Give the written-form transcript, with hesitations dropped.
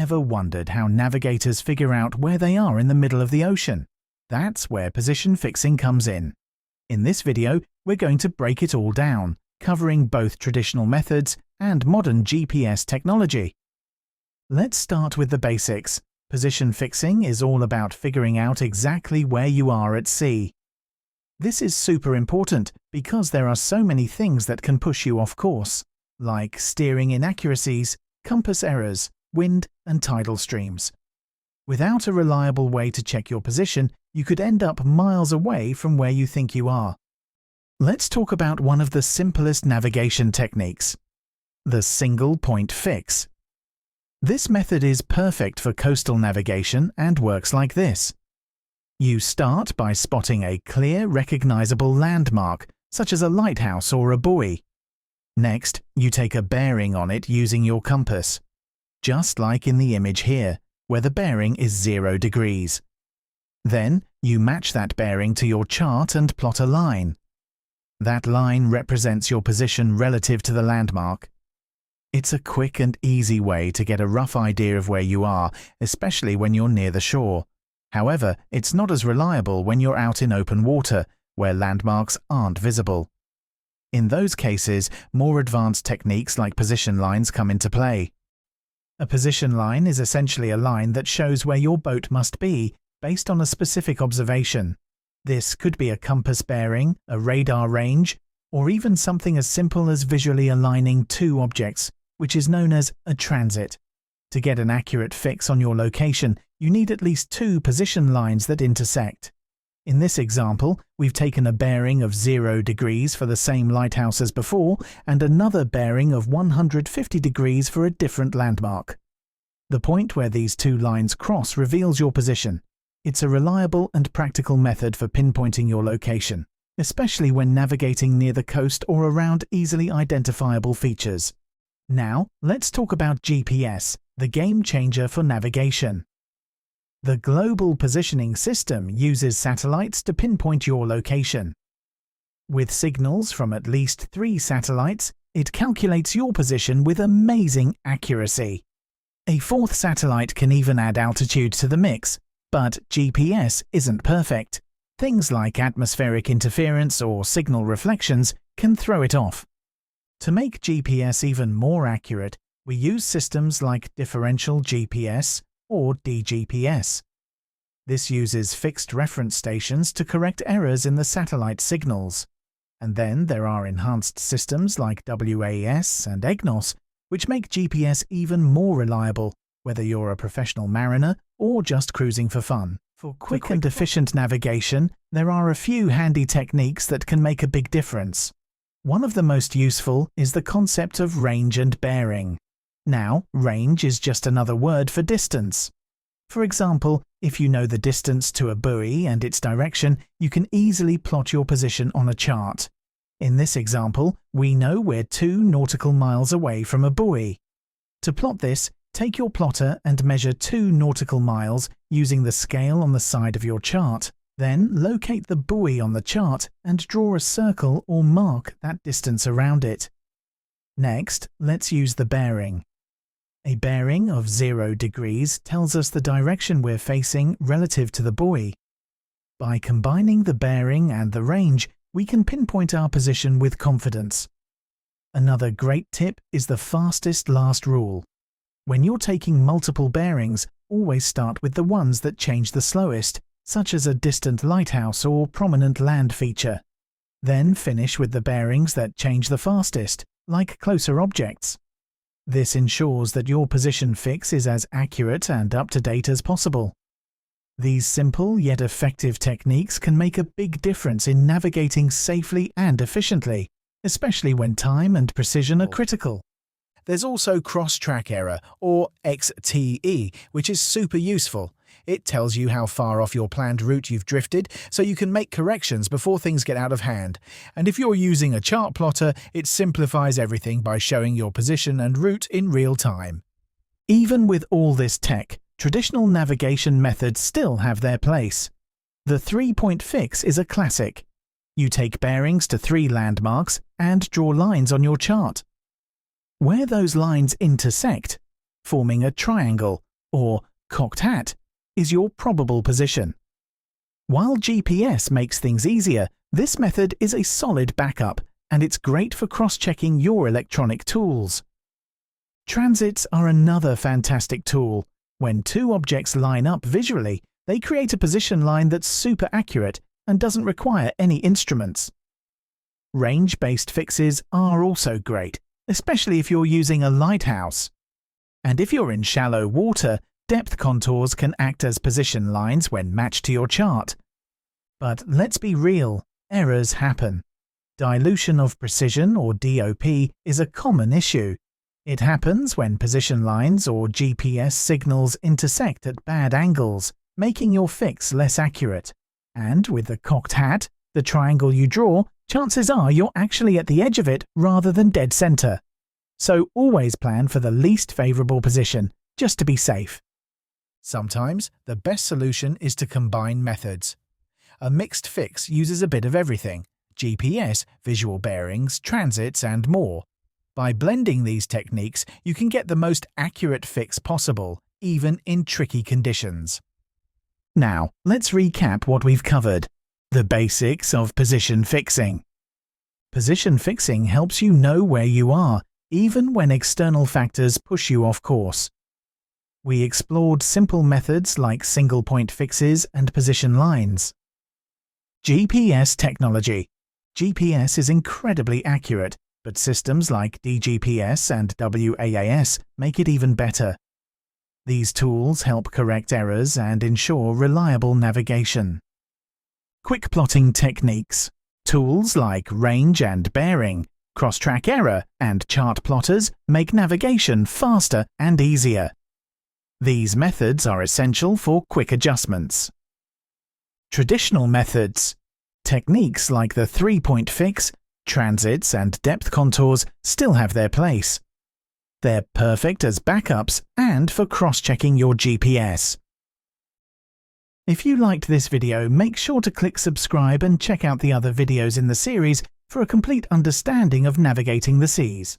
ever wondered how navigators figure out where they are in the middle of the ocean? That's where position fixing comes in. In this video, we're going to break it all down, covering both traditional methods and modern GPS technology. Let's start with the basics. Position fixing is all about figuring out exactly where you are at sea. This is super important because there are so many things that can push you off course, like steering inaccuracies, compass errors, wind and tidal streams. Without a reliable way to check your position, you could end up miles away from where you think you are. Let's talk about one of the simplest navigation techniques, the single point fix. This method is perfect for coastal navigation and works like this. You start by spotting a clear, recognizable landmark, such as a lighthouse or a buoy. Next, you take a bearing on it using your compass, just like in the image here, where the bearing is 0 degrees. Then, you match that bearing to your chart and plot a line. That line represents your position relative to the landmark. It's a quick and easy way to get a rough idea of where you are, especially when you're near the shore. However, it's not as reliable when you're out in open water, where landmarks aren't visible. In those cases, more advanced techniques like position lines come into play. A position line is essentially a line that shows where your boat must be based on a specific observation. This could be a compass bearing, a radar range, or even something as simple as visually aligning two objects, which is known as a transit. To get an accurate fix on your location, you need at least two position lines that intersect. In this example, we've taken a bearing of 0 degrees for the same lighthouse as before, and another bearing of 150 degrees for a different landmark. The point where these two lines cross reveals your position. It's a reliable and practical method for pinpointing your location, especially when navigating near the coast or around easily identifiable features. Now, let's talk about GPS, the game changer for navigation. The Global Positioning System uses satellites to pinpoint your location. With signals from at least 3 satellites, it calculates your position with amazing accuracy. A 4th satellite can even add altitude to the mix, but GPS isn't perfect. Things like atmospheric interference or signal reflections can throw it off. To make GPS even more accurate, we use systems like differential GPS or DGPS. This uses fixed reference stations to correct errors in the satellite signals. And then there are enhanced systems like WAS and EGNOS, which make GPS even more reliable, whether you're a professional mariner or just cruising for fun. For quick and efficient navigation, there are a few handy techniques that can make a big difference. One of the most useful is the concept of range and bearing. Now, range is just another word for distance. For example, if you know the distance to a buoy and its direction, you can easily plot your position on a chart. In this example, we know we're 2 nautical miles away from a buoy. To plot this, take your plotter and measure 2 nautical miles using the scale on the side of your chart. Then locate the buoy on the chart and draw a circle or mark that distance around it. Next, let's use the bearing. A bearing of 0 degrees tells us the direction we're facing relative to the buoy. By combining the bearing and the range, we can pinpoint our position with confidence. Another great tip is the fastest last rule. When you're taking multiple bearings, always start with the ones that change the slowest, such as a distant lighthouse or prominent land feature. Then finish with the bearings that change the fastest, like closer objects. This ensures that your position fix is as accurate and up-to-date as possible. These simple yet effective techniques can make a big difference in navigating safely and efficiently, especially when time and precision are critical. There's also cross-track error, or XTE, which is super useful. It tells you how far off your planned route you've drifted, so you can make corrections before things get out of hand. And if you're using a chart plotter, it simplifies everything by showing your position and route in real time. Even with all this tech, traditional navigation methods still have their place. The 3-point fix is a classic. You take bearings to 3 landmarks and draw lines on your chart. Where those lines intersect, forming a triangle, or cocked hat, is your probable position. While GPS makes things easier, this method is a solid backup, and it's great for cross-checking your electronic tools. Transits are another fantastic tool. When two objects line up visually, they create a position line that's super accurate and doesn't require any instruments. Range-based fixes are also great, especially if you're using a lighthouse. And if you're in shallow water, depth contours can act as position lines when matched to your chart. But let's be real, errors happen. Dilution of precision, or DOP, is a common issue. It happens when position lines or GPS signals intersect at bad angles, making your fix less accurate. And with the cocked hat, the triangle you draw, chances are you're actually at the edge of it rather than dead center. So always plan for the least favorable position, just to be safe. Sometimes the best solution is to combine methods. A mixed fix uses a bit of everything: GPS, visual bearings, transits, and more. By blending these techniques, you can get the most accurate fix possible, even in tricky conditions. Now, let's recap what we've covered. The basics of position fixing. Position fixing helps you know where you are, even when external factors push you off course. We explored simple methods like single-point fixes and position lines. GPS technology. GPS is incredibly accurate, but systems like DGPS and WAAS make it even better. These tools help correct errors and ensure reliable navigation. Quick plotting techniques. Tools like range and bearing, cross-track error, and chart plotters make navigation faster and easier. These methods are essential for quick adjustments. Traditional methods. Techniques like the three-point fix, transits, and depth contours still have their place. They're perfect as backups and for cross-checking your GPS. If you liked this video, make sure to click subscribe and check out the other videos in the series for a complete understanding of navigating the seas.